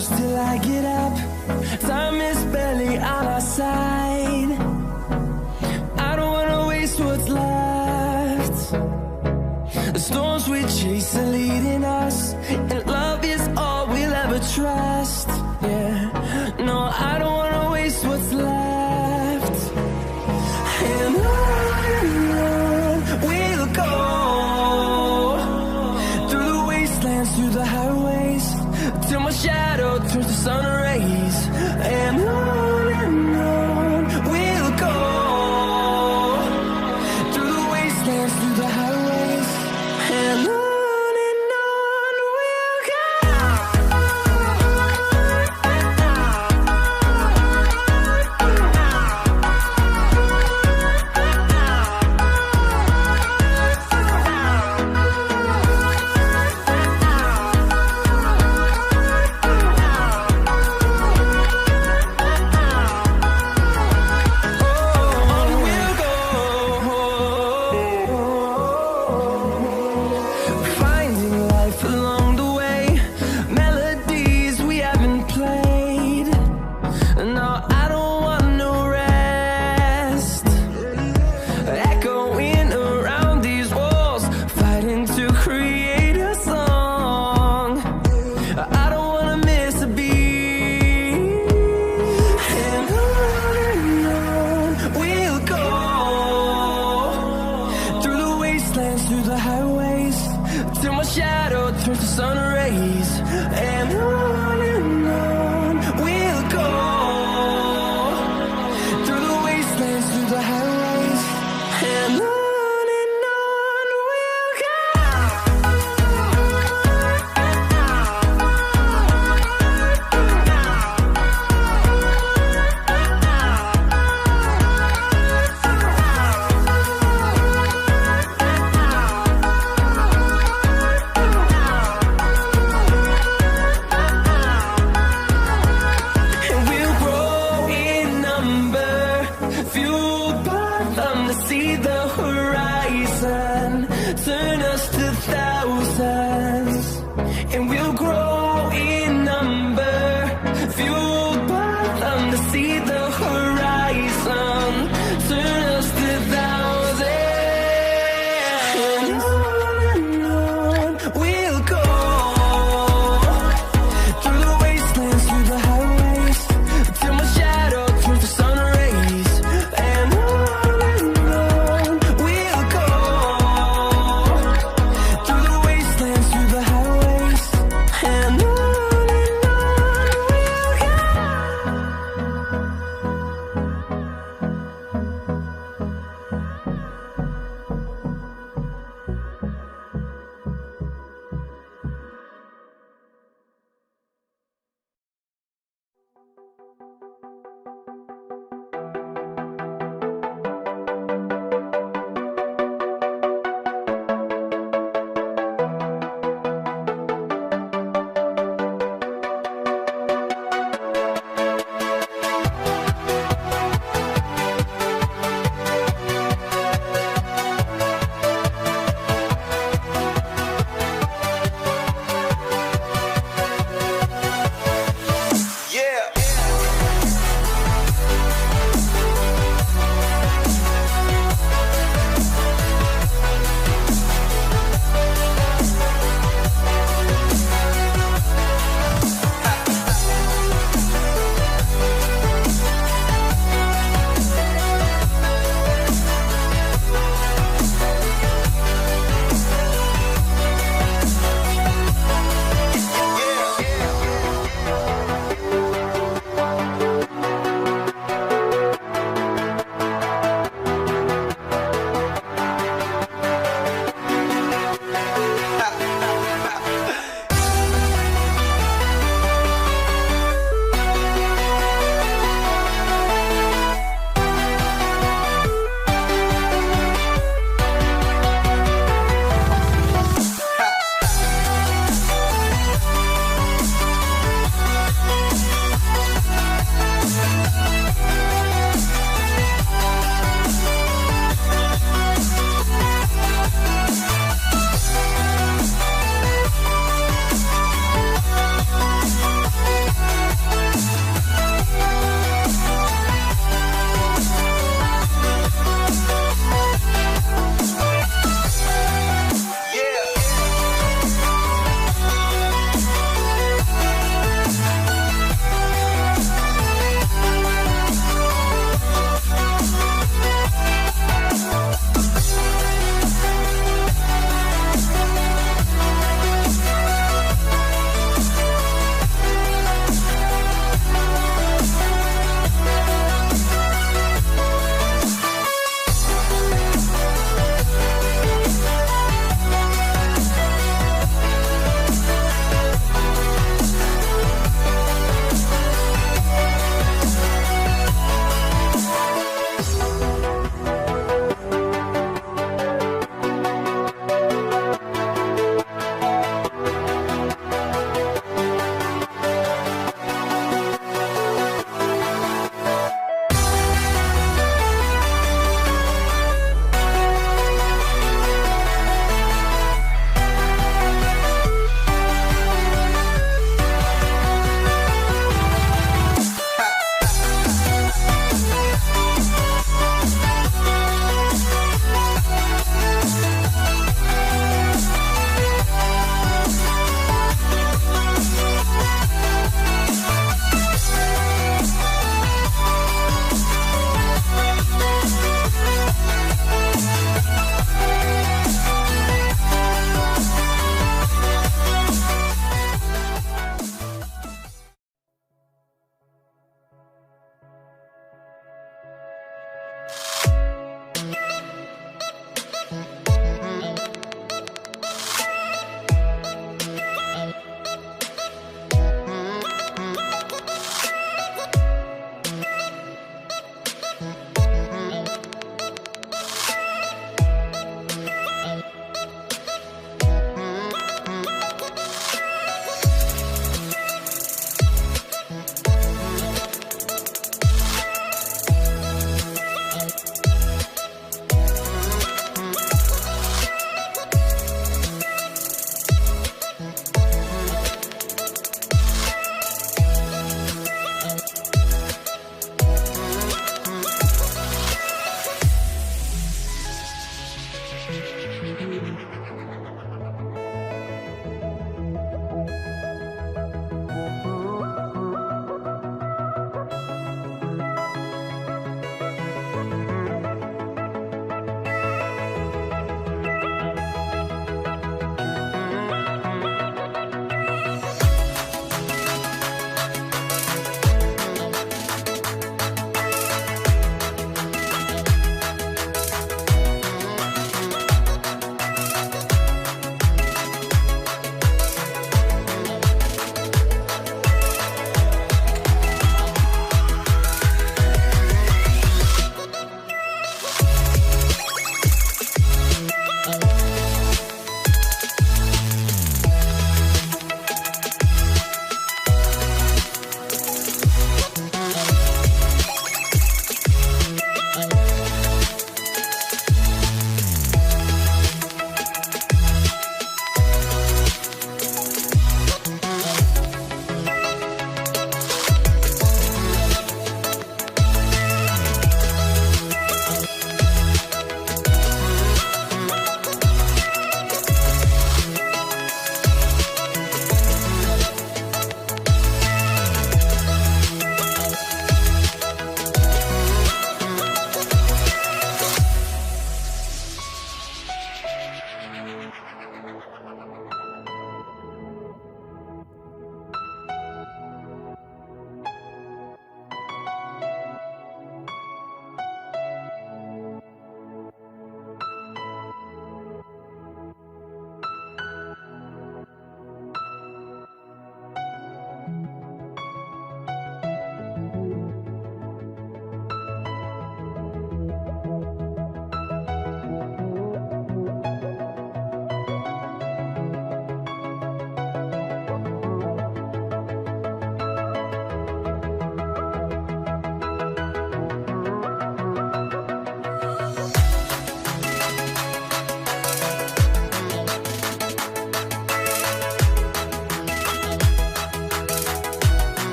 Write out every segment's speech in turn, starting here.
close till I get up. Time is barely on our side. I don't wanna waste what's left. The storms we chase are leading us, and love is all we'll ever trust. Yeah, no, I don't wanna waste what's left. And on we'll go, through the wastelands, through the highways, till my shadow turns to sun rays. And on we'll go, through the wastelands, through the highways, and on we'll go. Finding life along the way, melodies we haven't played. No, I don't want no rest. Echoing around these walls, fighting to create a song. I don't wanna miss a beat. And on we'll go, through the wastelands, through the highways, till my shadow turns to sun rays. And on we'll go, through the wastelands, through the highways, and on we'll go.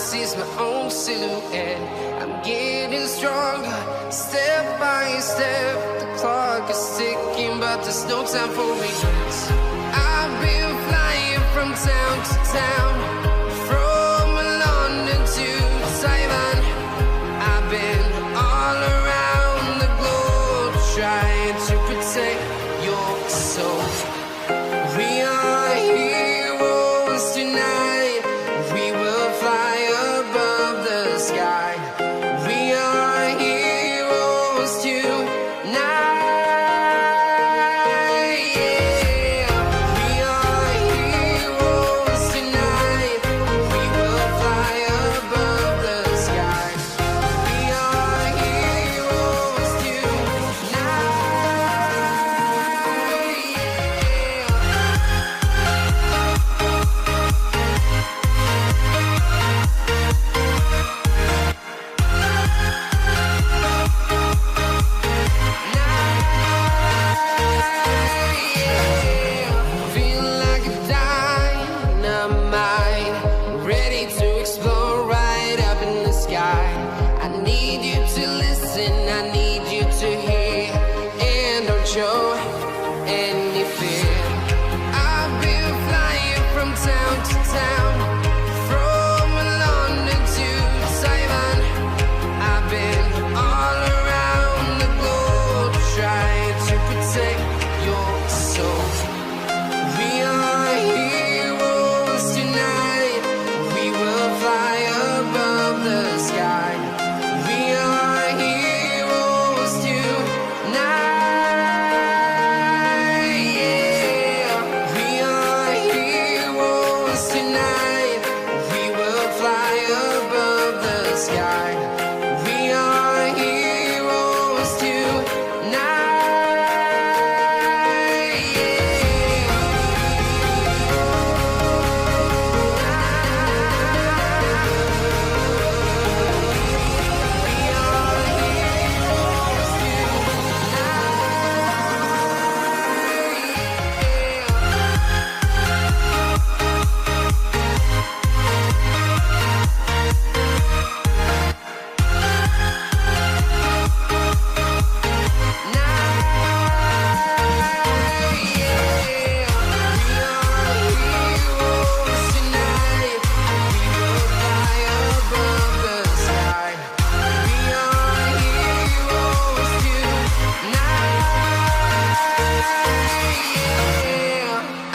sees my own silhouette. I'm getting stronger, step by step. The clock is ticking, but there's no time for regrets. I've been flying from town to town, from London to Taiwan. I've been all around the globe, trying to protect your soul. We are heroes tonight. We will fly above the sky. We are heroes tonight. Yeah. We are heroes tonight. We will fly above the sky. We are heroes tonight. Feel like a dynamite, ready to explode right up in the sky. I need you to listen, I need you to hear, and don't show any fear. I've been flying from town to town, from London to Taiwan. I've been all around the globe, trying to protect your soul. We are heroes tonight. We will fly above the sky. We are heroes tonight. Yeah. We are heroes tonight. We will fly above the sky. We are heroes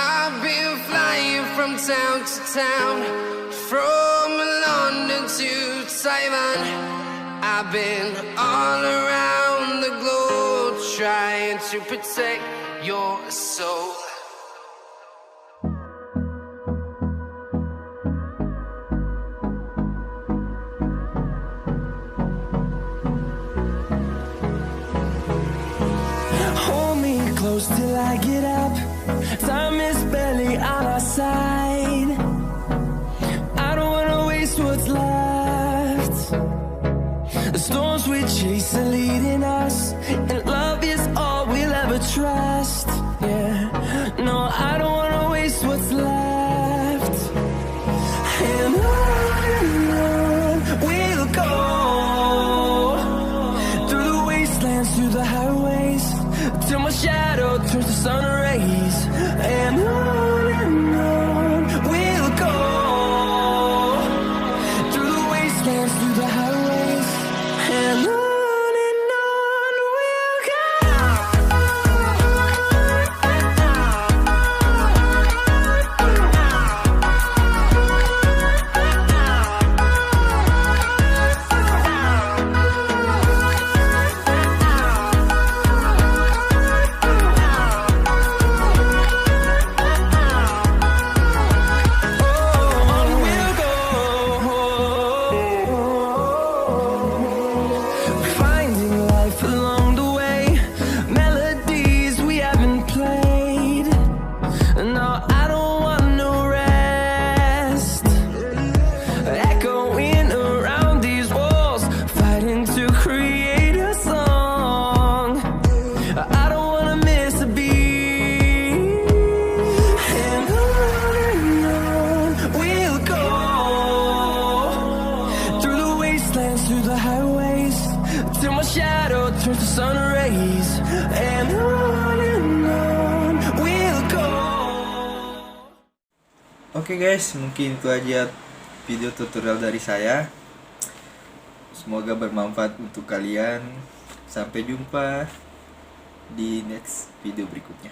I've been flying from town to town, from London to Taiwan. I've been all around the globe, trying to protect your soul. Hold me close till I get up. Time is barely on our side. I don't wanna waste what's left. The storms we chase are leading us, and love is all we'll ever trust. Yeah, no, I don't wanna waste what's left. And on we'll go, through the wastelands, through the highways, till my shadow turns to sun rays. And on we'll go, through the wastelands, through the highways, and on we'll go. till my shadow turns to sun rays, and on we'll go. Oke guys, mungkin itu aja video tutorial dari saya. Semoga bermanfaat untuk kalian. Sampai jumpa di next video berikutnya.